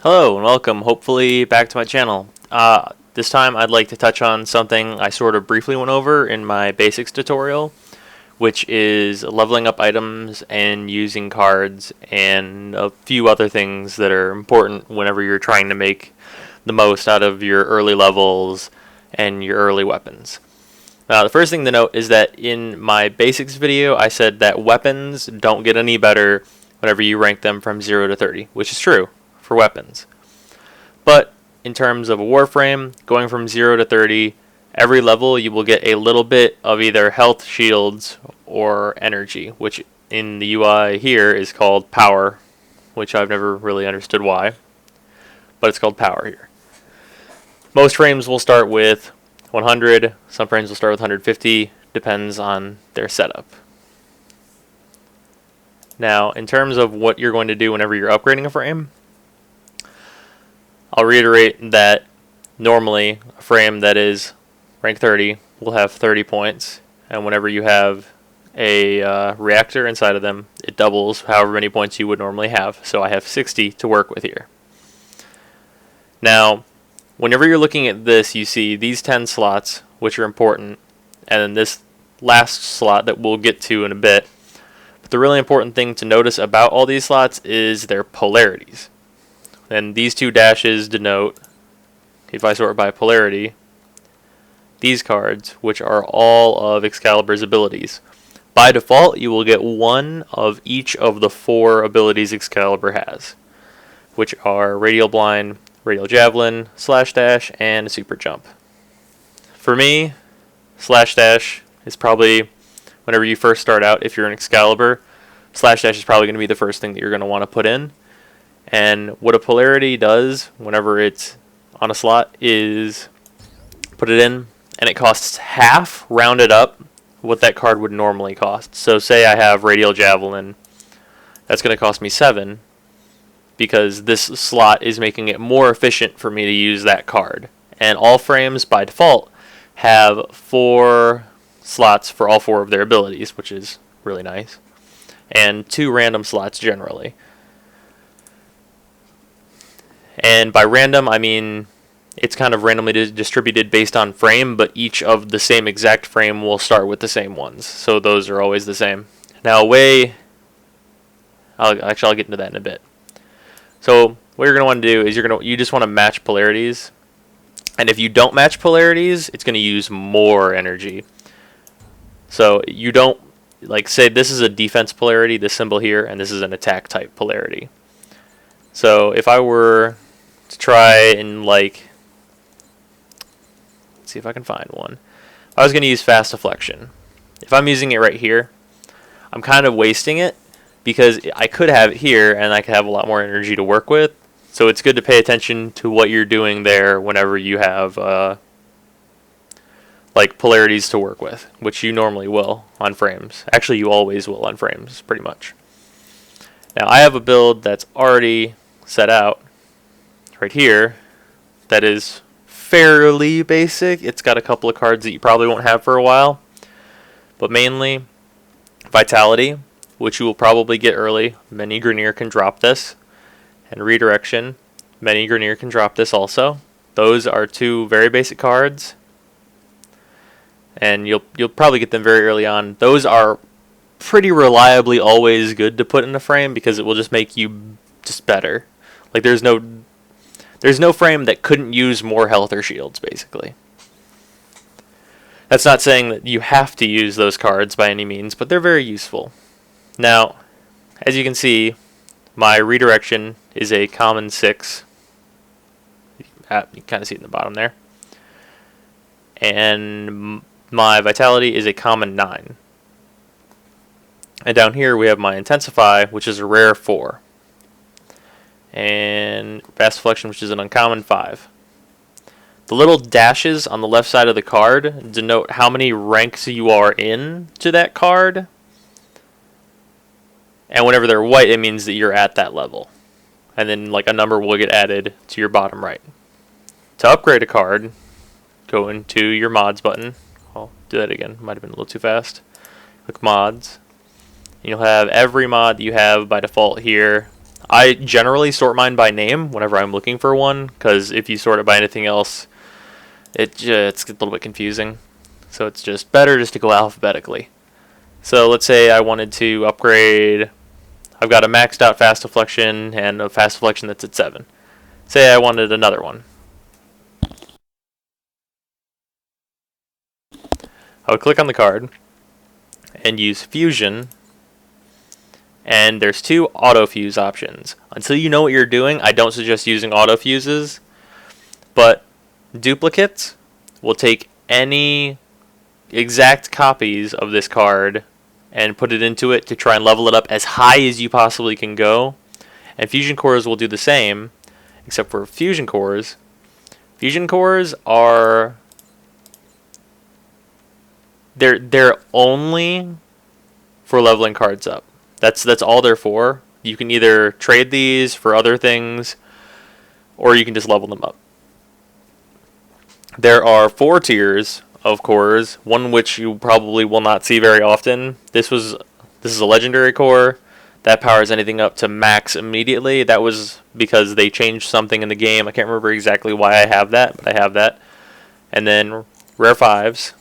Hello and welcome, hopefully, back to my channel. This time I'd like to touch on something I sort of briefly went over in my basics tutorial, which is leveling up items and using cards and a few other things that are important whenever you're trying to make the most out of your early levels and your early weapons. Now, the first thing to note is that in my basics video I said that weapons don't get any better whenever you rank them from 0 to 30, which is true for weapons. But in terms of a Warframe, going from 0 to 30, every level you will get a little bit of either health, shields, or energy, which in the UI here is called power, which I've never really understood why, but it's called power here. Most frames will start with 100, some frames will start with 150, depends on their setup. Now, in terms of what you're going to do whenever you're upgrading a frame, I'll reiterate that normally a frame that is rank 30 will have 30 points, and whenever you have a reactor inside of them, it doubles however many points you would normally have, so I have 60 to work with here. Now, whenever you're looking at this, you see these 10 slots, which are important, and then this last slot that we'll get to in a bit. But the really important thing to notice about all these slots is their polarities. And these two dashes denote, if I sort by polarity, these cards, which are all of Excalibur's abilities. By default, you will get one of each of the 4 abilities Excalibur has, which are Radial Blind, Radial Javelin, Slash Dash, and Super Jump. For me, Slash Dash is probably, whenever you first start out, if you're an Excalibur, Slash Dash is probably going to be the first thing that you're going to want to put in. And what a polarity does whenever it's on a slot is put it in, and it costs half, rounded up, what that card would normally cost. So say I have Radial Javelin, that's going to cost me 7, because this slot is making it more efficient for me to use that card. And all frames, by default, have 4 slots for all 4 of their abilities, which is really nice, and 2 random slots generally. And by random, I mean it's kind of randomly distributed based on frame, but each of the same exact frame will start with the same ones. So those are always the same. Now, I'll get into that in a bit. So what you're going to want to do is you just want to match polarities. And if you don't match polarities, it's going to use more energy. So you don't, like, say this is a defense polarity, this symbol here, and this is an attack type polarity. So if I were to try and, like, let's see if I can find one. I was going to use fast deflection. If I'm using it right here, I'm kind of wasting it because I could have it here and I could have a lot more energy to work with. So it's good to pay attention to what you're doing there whenever you have like polarities to work with, which you normally will on frames. Actually, you always will on frames, pretty much. Now, I have a build that's already set out right here that is fairly basic. It's got a couple of cards that you probably won't have for a while, but mainly Vitality, which you will probably get early. Many Grenier can drop this, and Redirection. Many Grenier can drop this also. Those are 2 very basic cards, and you'll probably get them very early on. Those are pretty reliably always good to put in a frame because it will just make you just better. Like there's no frame that couldn't use more health or shields, basically. That's not saying that you have to use those cards by any means, but they're very useful. Now, as you can see, my Redirection is a common 6. You can kind of see it in the bottom there. And my Vitality is a common 9. And down here we have my Intensify, which is a rare 4. And Fast Deflection, which is an uncommon 5. The little dashes on the left side of the card denote how many ranks you are in to that card. And whenever they're white, it means that you're at that level. And then like a number will get added to your bottom right. To upgrade a card, go into your mods button. I'll do that again. Might have been a little too fast. Click mods. You'll have every mod that you have by default here I generally sort mine by name whenever I'm looking for one, because if you sort it by anything else, it's a little bit confusing. So it's just better just to go alphabetically. So let's say I wanted to upgrade. I've got a maxed out fast deflection and a fast deflection that's at 7. Say I wanted another one. I would click on the card and use fusion, and there's 2 auto fuse options. Until you know what you're doing, I don't suggest using auto fuses, but duplicates will take any exact copies of this card and put it into it to try and level it up as high as you possibly can go. And fusion cores will do the same, except for fusion cores. Fusion cores are they're only for leveling cards up. That's all they're for. You can either trade these for other things, or you can just level them up. There are 4 tiers of cores, one which you probably will not see very often. This is a legendary core that powers anything up to max immediately. That was because they changed something in the game. I can't remember exactly why I have that, but I have that. And then rare 5s.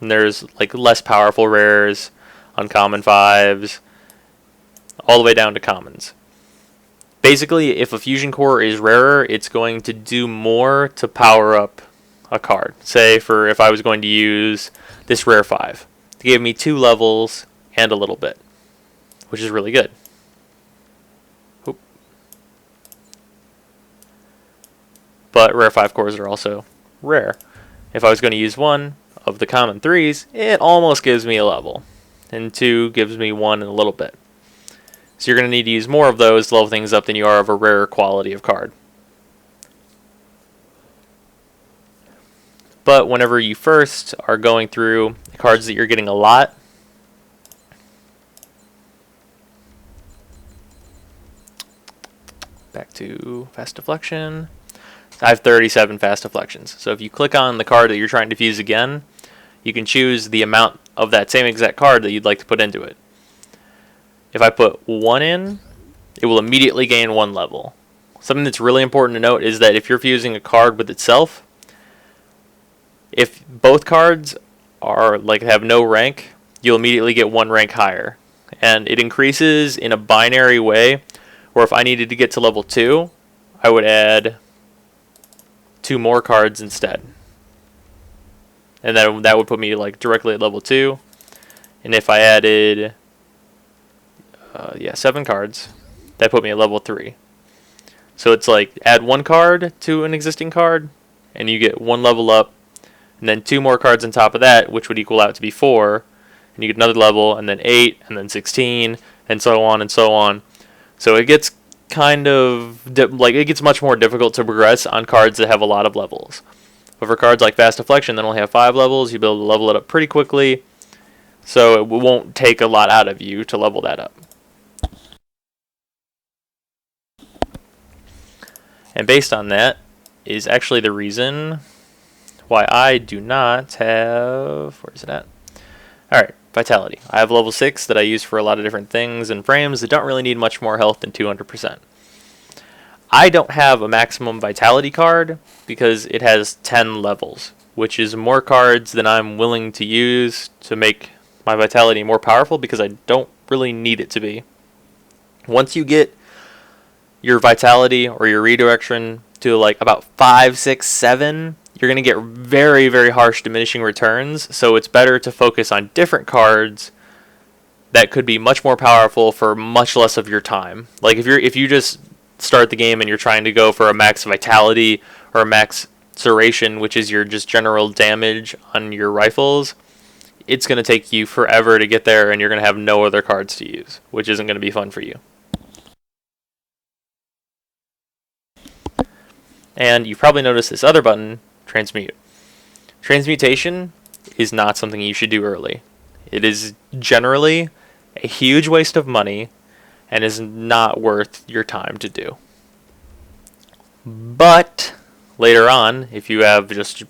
And there's like less powerful rares, uncommon 5s, all the way down to commons. Basically, if a fusion core is rarer, it's going to do more to power up a card. Say, if I was going to use this rare 5, it gave me 2 levels and a little bit, which is really good. Oop. But rare 5 cores are also rare. If I was going to use one of the common 3s, it almost gives me a level, and 2 gives me 1 and a little bit. So you're going to need to use more of those to level things up than you are of a rarer quality of card. But whenever you first are going through cards that you're getting a lot, back to fast deflection, I have 37 fast deflections. So if you click on the card that you're trying to fuse again, you can choose the amount of that same exact card that you'd like to put into it. If I put 1 in, it will immediately gain 1 level. Something that's really important to note is that if you're fusing a card with itself, if both cards are have no rank, you'll immediately get 1 rank higher. And it increases in a binary way, where if I needed to get to level 2, I would add 2 more cards instead. And that would put me directly at level 2. And if I added 7 cards, that put me at level 3. So it's add 1 card to an existing card, and you get 1 level up, and then 2 more cards on top of that, which would equal out to be 4, and you get another level, and then 8, and then 16, and so on and so on. So it gets it gets much more difficult to progress on cards that have a lot of levels. But for cards like fast deflection that only have 5 levels, you'll be able to level it up pretty quickly, so it won't take a lot out of you to level that up. And based on that is actually the reason why I do not have... Where is it at? Alright, Vitality. I have level 6 that I use for a lot of different things and frames that don't really need much more health than 200%. I don't have a maximum Vitality card because it has 10 levels, which is more cards than I'm willing to use to make my Vitality more powerful because I don't really need it to be. Once you get your Vitality or your redirection to about 5, 6, 7, you're going to get very, very harsh diminishing returns, so it's better to focus on different cards that could be much more powerful for much less of your time. If you just start the game and you're trying to go for a max Vitality or a max Duration, which is your just general damage on your rifles, it's going to take you forever to get there, and you're going to have no other cards to use, which isn't going to be fun for you. And you've probably noticed this other button, Transmute. Transmutation is not something you should do early. It is generally a huge waste of money and is not worth your time to do. But later on, if you have just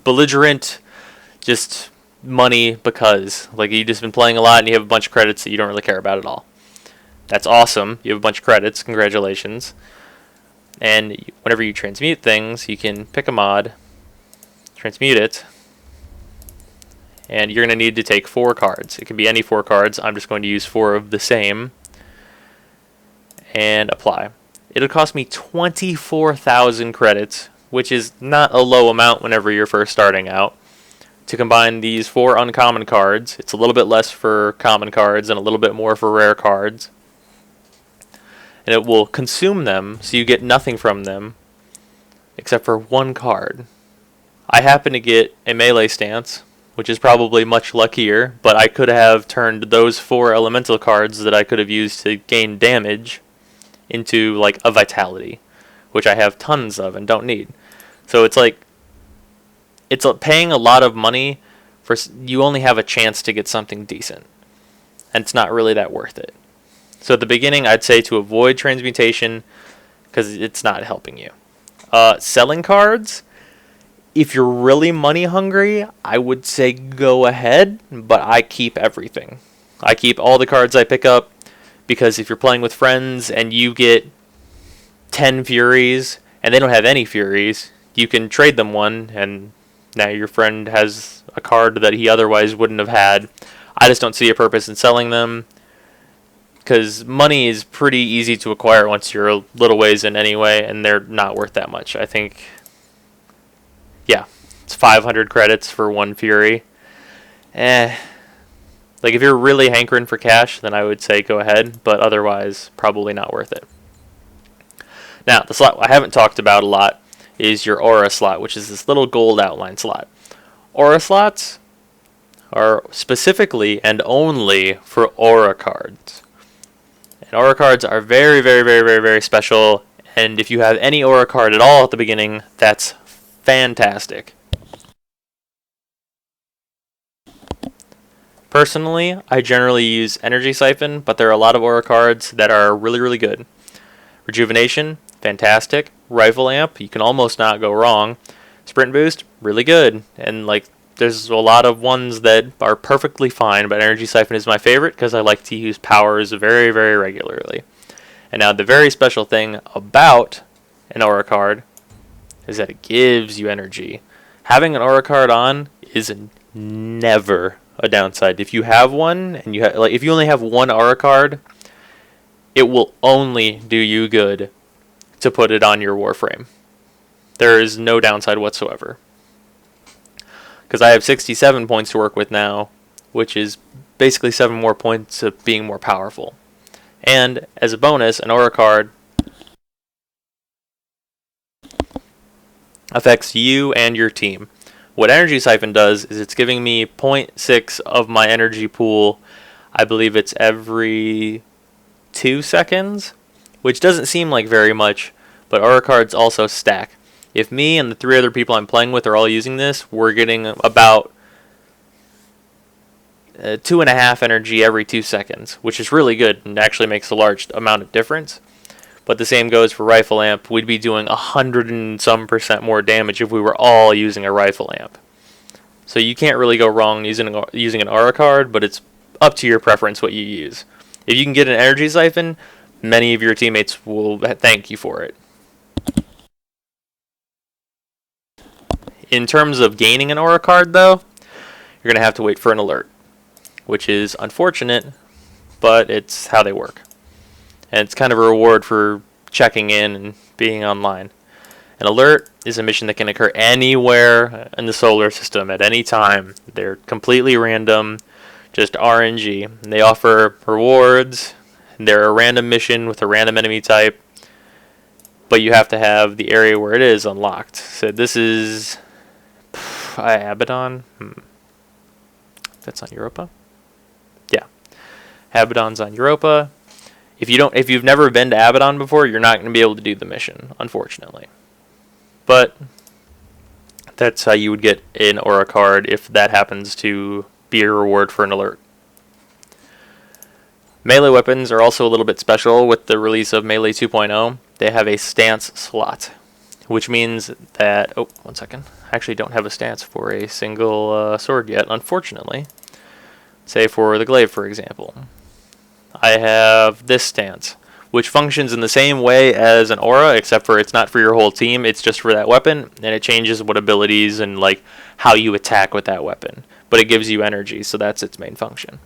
belligerent money because you've just been playing a lot and you have a bunch of credits that you don't really care about at all, That's awesome. You have a bunch of credits. Congratulations. And whenever you transmute things, you can pick a mod, transmute it, and you're going to need to take 4 cards. It can be any 4 cards. I'm just going to use 4 of the same and apply. It'll cost me 24,000 credits, which is not a low amount whenever you're first starting out. To combine these 4 uncommon cards, it's a little bit less for common cards and a little bit more for rare cards. And it will consume them, so you get nothing from them except for 1 card. I happen to get a melee stance, which is probably much luckier, but I could have turned those 4 elemental cards that I could have used to gain damage into like a vitality, which I have tons of and don't need. So it's like it's paying a lot of money for you only have a chance to get something decent, and it's not really that worth it. So at the beginning, I'd say to avoid transmutation because it's not helping you. Selling cards, if you're really money hungry, I would say go ahead, but I keep everything. I keep all the cards I pick up because if you're playing with friends and you get 10 Furies and they don't have any Furies, you can trade them one and now your friend has a card that he otherwise wouldn't have had. I just don't see a purpose in selling them because money is pretty easy to acquire once you're a little ways in anyway, and they're not worth that much. I think, yeah, it's 500 credits for 1 Fury. Like if you're really hankering for cash, then I would say go ahead, but otherwise probably not worth it. Now, the slot I haven't talked about a lot is your aura slot, which is this little gold outline slot. Aura slots are specifically and only for aura cards. And aura cards are very, very, very, very, very special, and if you have any aura card at all at the beginning, that's fantastic. Personally, I generally use Energy Siphon, but there are a lot of aura cards that are really, really good. Rejuvenation, fantastic. Rifle Amp, you can almost not go wrong. Sprint Boost, really good. And like, there's a lot of ones that are perfectly fine, but Energy Siphon is my favorite because I like to use powers very, very regularly. And now the very special thing about an aura card is that it gives you energy. Having an aura card on is never a downside. If you have one and if you only have 1 aura card, it will only do you good to put it on your Warframe. There is no downside whatsoever. Because I have 67 points to work with now, which is basically 7 more points of being more powerful. And as a bonus, an aura card affects you and your team. What Energy Siphon does is it's giving me 0.6 of my energy pool. I believe it's every 2 seconds, which doesn't seem like very much, but aura cards also stack. If me and the 3 other people I'm playing with are all using this, we're getting about 2.5 energy every 2 seconds, which is really good and actually makes a large amount of difference. But the same goes for Rifle Amp. We'd be doing 100 and some % more damage if we were all using a Rifle Amp. So you can't really go wrong using an aura card, but it's up to your preference what you use. If you can get an Energy Siphon, many of your teammates will thank you for it. In terms of gaining an aura card, though, you're going to have to wait for an alert, which is unfortunate, but it's how they work. And it's kind of a reward for checking in and being online. An alert is a mission that can occur anywhere in the solar system at any time. They're completely random, just RNG. And they offer rewards. They're a random mission with a random enemy type, but you have to have the area where it is unlocked. So this is Abaddon. That's on Europa. Yeah, Abaddon's on Europa. If you've never been to Abaddon before, you're not going to be able to do the mission, unfortunately. But that's how you would get an aura card if that happens to be a reward for an alert. Melee weapons are also a little bit special with the release of Melee 2.0. They have a stance slot, which means that... Oh, one second. I actually don't have a stance for a single sword yet, unfortunately. Say for the glaive, for example. I have this stance, which functions in the same way as an aura, except for it's not for your whole team, it's just for that weapon, and it changes what abilities and like how you attack with that weapon. But it gives you energy, so that's its main function.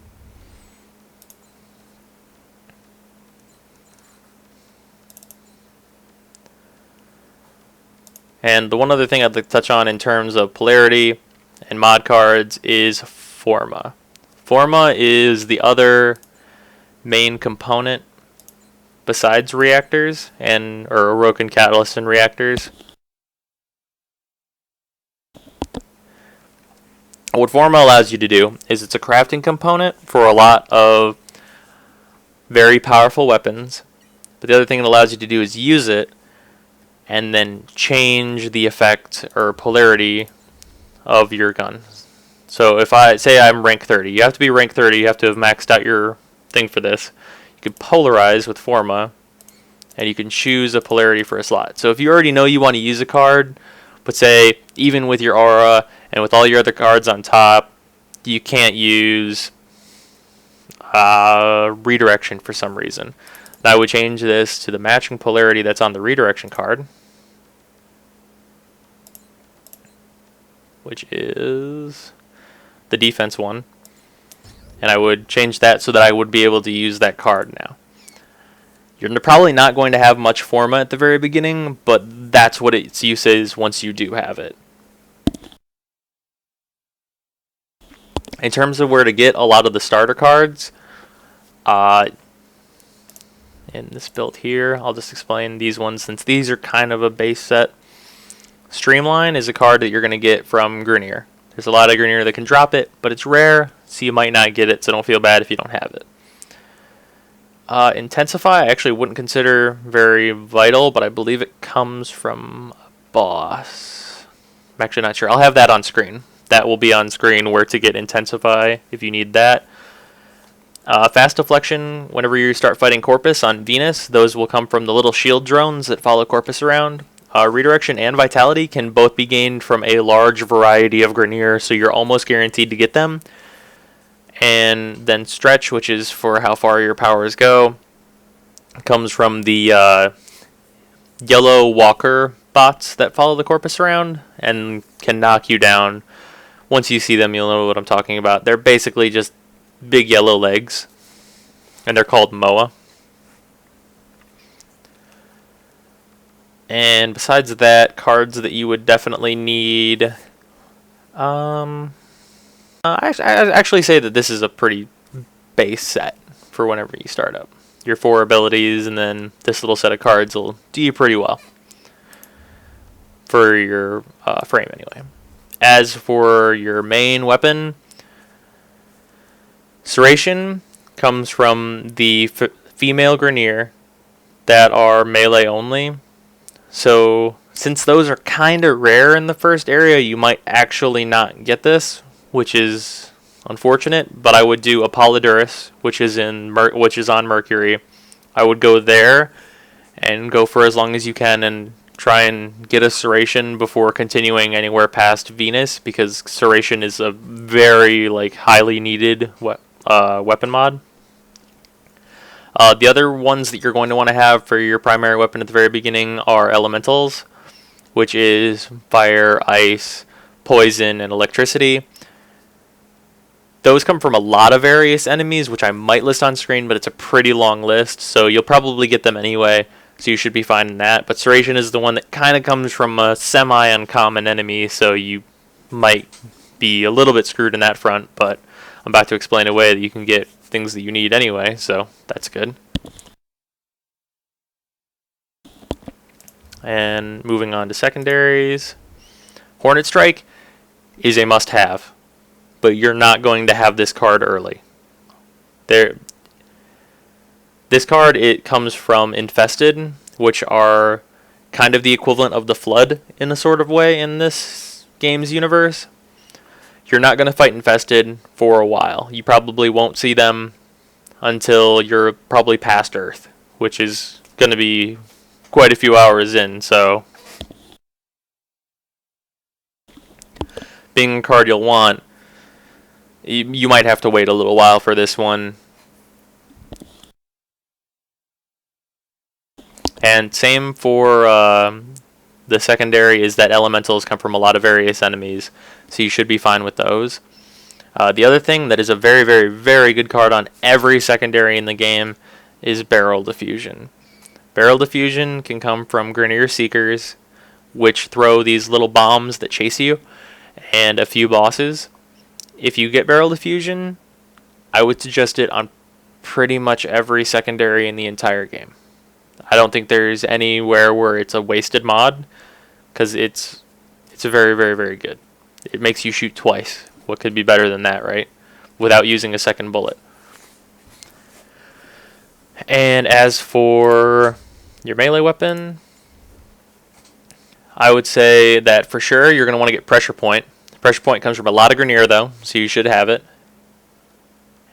And the one other thing I'd like to touch on in terms of polarity and mod cards is Forma. Forma is the other main component besides reactors or Orokin catalysts and reactors. What Forma allows you to do is it's a crafting component for a lot of very powerful weapons, but the other thing it allows you to do is use it and then change the effect or polarity of your gun. So if I say I'm rank 30, you have to be rank 30, you have to have maxed out your thing for this. You can polarize with Forma, and you can choose a polarity for a slot. So if you already know you want to use a card, but say even with your aura and with all your other cards on top, you can't use redirection for some reason. I would change this to the matching polarity that's on the redirection card, which is the defense one, and I would change that so that I would be able to use that card now. You're probably not going to have much Forma at the very beginning, but that's what its use is once you do have it. In terms of where to get a lot of the starter cards, in this build here, I'll just explain these ones since these are kind of a base set. Streamline is a card that you're going to get from Grenier. There's a lot of Grenier that can drop it, but it's rare, so you might not get it, so don't feel bad if you don't have it. Intensify, I actually wouldn't consider very vital, but I believe it comes from a boss. I'm actually not sure. I'll have that on screen. That will be on screen where to get Intensify if you need that. Fast Deflection, whenever you start fighting Corpus on Venus, those will come from the little shield drones that follow Corpus around. Redirection and Vitality can both be gained from a large variety of Grenier, so you're almost guaranteed to get them. And then Stretch, which is for how far your powers go, comes from the yellow walker bots that follow the Corpus around and can knock you down. Once you see them, you'll know what I'm talking about. They're basically just big yellow legs, and they're called MOA. And besides that, cards that you would definitely need. I actually say that this is a pretty base set for whenever you start up. Your 4 abilities, and then this little set of cards will do you pretty well for your frame anyway. As for your main weapon, Serration comes from the female Grenier that are melee only. So since those are kind of rare in the first area, you might actually not get this, which is unfortunate. But I would do Apollodorus, which is on Mercury. I would go there and go for as long as you can and try and get a Serration before continuing anywhere past Venus, because Serration is a very highly needed weapon mod. The other ones that you're going to want to have for your primary weapon at the very beginning are elementals, which is fire, ice, poison, and electricity. Those come from a lot of various enemies, which I might list on screen, but it's a pretty long list, so you'll probably get them anyway, so you should be fine in that. But Serration is the one that kind of comes from a semi-uncommon enemy, so you might be a little bit screwed in that front, but I'm about to explain a way that you can get things that you need anyway, so that's good. And moving on to secondaries, Hornet Strike is a must-have, but you're not going to have this card early. This card, it comes from Infested, which are kind of the equivalent of the Flood in a sort of way in this game's universe. You're not going to fight Infested for a while. You probably won't see them until you're probably past Earth, which is going to be quite a few hours in, so being a card you'll want, you might have to wait a little while for this one. And same for the secondary is that elementals come from a lot of various enemies, so you should be fine with those. The other thing that is a very, very, very good card on every secondary in the game is Barrel Diffusion. Barrel Diffusion can come from Grineer Seekers, which throw these little bombs that chase you, and a few bosses. If you get Barrel Diffusion, I would suggest it on pretty much every secondary in the entire game. I don't think there's anywhere where it's a wasted mod, because it's a very, very, very good. It makes you shoot twice. What could be better than that, right? Without using a second bullet. And as for your melee weapon, I would say that for sure you're going to want to get Pressure Point. Pressure Point comes from a lot of Grineer though, so you should have it.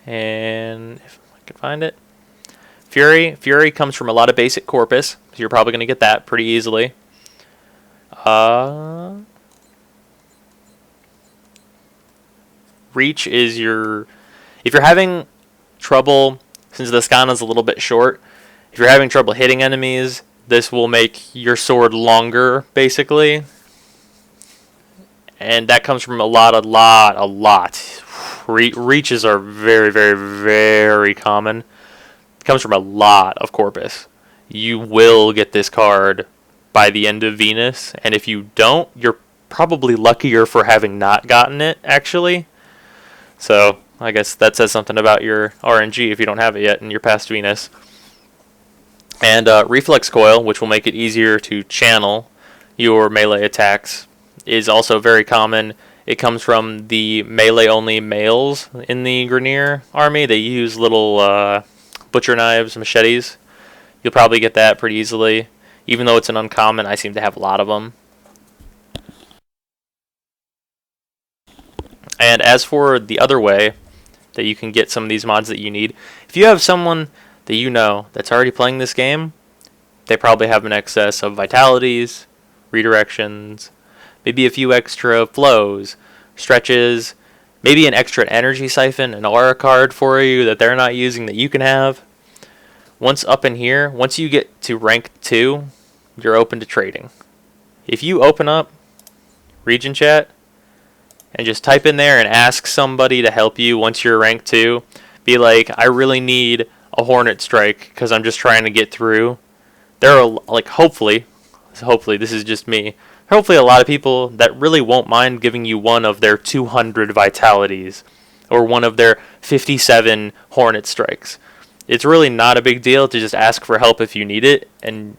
And if I can find it. Fury comes from a lot of basic Corpus, so you're probably going to get that pretty easily. Reach is your... If you're having trouble, since the Skana's a little bit short, if you're having trouble hitting enemies, this will make your sword longer, basically. And that comes from a lot. Reaches are very, very, very common. It comes from a lot of Corpus. You will get this card by the end of Venus, and if you don't, you're probably luckier for having not gotten it, actually. So, I guess that says something about your RNG if you don't have it yet and you're past Venus. And Reflex Coil, which will make it easier to channel your melee attacks, is also very common. It comes from the melee-only males in the Grineer army. They use little butcher knives, machetes. You'll probably get that pretty easily. Even though it's an uncommon, I seem to have a lot of them. And as for the other way that you can get some of these mods that you need, if you have someone that you know that's already playing this game, they probably have an excess of vitalities, redirections, maybe a few extra flows, stretches, maybe an extra energy siphon, an aura card for you that they're not using that you can have. Once up in here, once you get to rank 2, you're open to trading. If you open up Region Chat and just type in there and ask somebody to help you once you're rank 2, be like, I really need a Hornet Strike because I'm just trying to get through. There are, like, hopefully this is just me, hopefully a lot of people that really won't mind giving you one of their 200 vitalities or one of their 57 Hornet Strikes. It's really not a big deal to just ask for help if you need it, and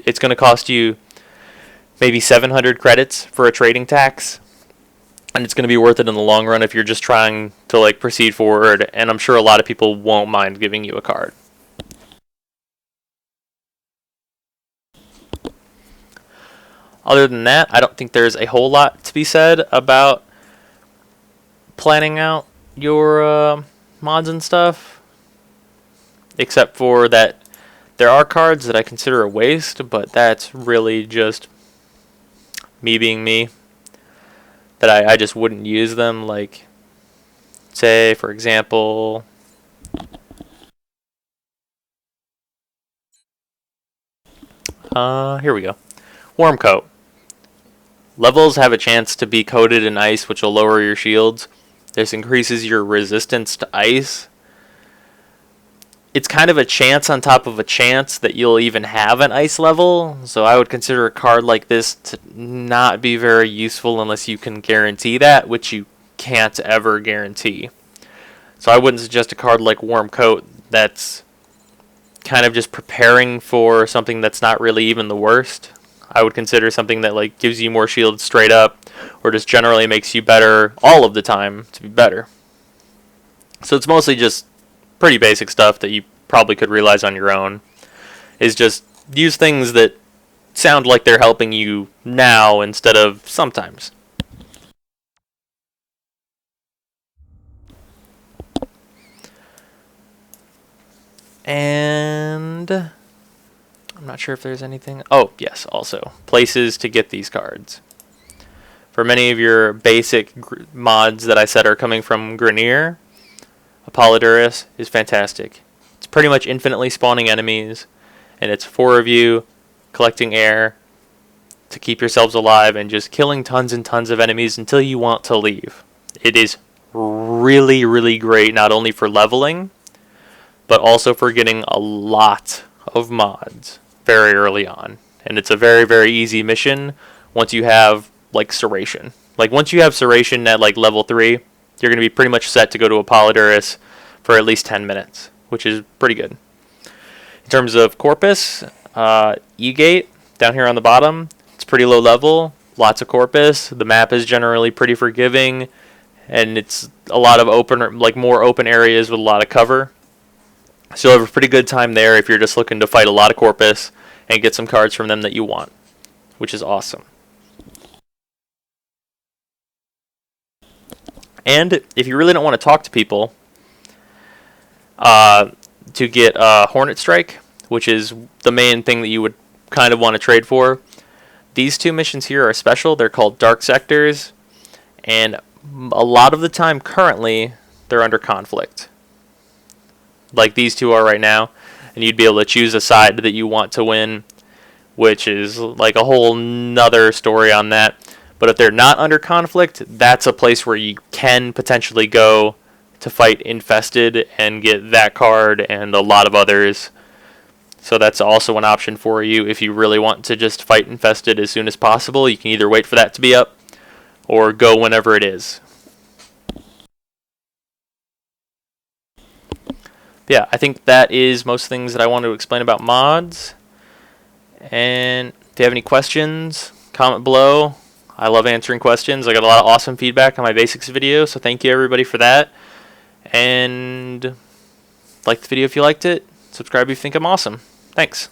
it's going to cost you maybe 700 credits for a trading tax, and it's going to be worth it in the long run if you're just trying to, like, proceed forward, and I'm sure a lot of people won't mind giving you a card. Other than that, I don't think there's a whole lot to be said about planning out your mods and stuff, except for that there are cards that I consider a waste, but that's really just me being me, that I just wouldn't use them. Like, say, for example, here we go. Warm Coat. Levels have a chance to be coated in ice, which will lower your shields. This increases your resistance to ice. It's kind of a chance on top of a chance that you'll even have an ice level, so I would consider a card like this to not be very useful unless you can guarantee that, which you can't ever guarantee. So I wouldn't suggest a card like Warm Coat that's kind of just preparing for something that's not really even the worst. I would consider something that, like, gives you more shield straight up, or just generally makes you better all of the time to be better. So it's mostly just pretty basic stuff that you probably could realize on your own. Is just use things that sound like they're helping you now instead of sometimes. And I'm not sure if there's anything. Oh, yes, also places to get these cards. For many of your basic mods that I said are coming from Grineer, Apollodorus is fantastic. It's pretty much infinitely spawning enemies, and it's 4 of you collecting air to keep yourselves alive and just killing tons and tons of enemies until you want to leave. It is really, really great, not only for leveling, but also for getting a lot of mods very early on. And it's a very, very easy mission once you have, like, Serration. Like, once you have Serration at, like, level 3, you're going to be pretty much set to go to Apollodorus for at least 10 minutes, which is pretty good. In terms of Corpus, E-Gate, down here on the bottom, it's pretty low level, lots of Corpus. The map is generally pretty forgiving, and it's a lot of open, like more open areas with a lot of cover. So you'll have a pretty good time there if you're just looking to fight a lot of Corpus and get some cards from them that you want, which is awesome. And if you really don't want to talk to people, to get Hornet Strike, which is the main thing that you would kind of want to trade for, these 2 missions here are special. They're called Dark Sectors, and a lot of the time currently they're under conflict, like these 2 are right now, and you'd be able to choose a side that you want to win, which is like a whole nother story on that. But if they're not under conflict, that's a place where you can potentially go to fight Infested and get that card and a lot of others. So that's also an option for you if you really want to just fight Infested as soon as possible. You can either wait for that to be up or go whenever it is. Yeah, I think that is most things that I wanted to explain about mods. And if you have any questions, comment below. I love answering questions. I got a lot of awesome feedback on my basics video, so thank you everybody for that. And like the video if you liked it. Subscribe if you think I'm awesome. Thanks.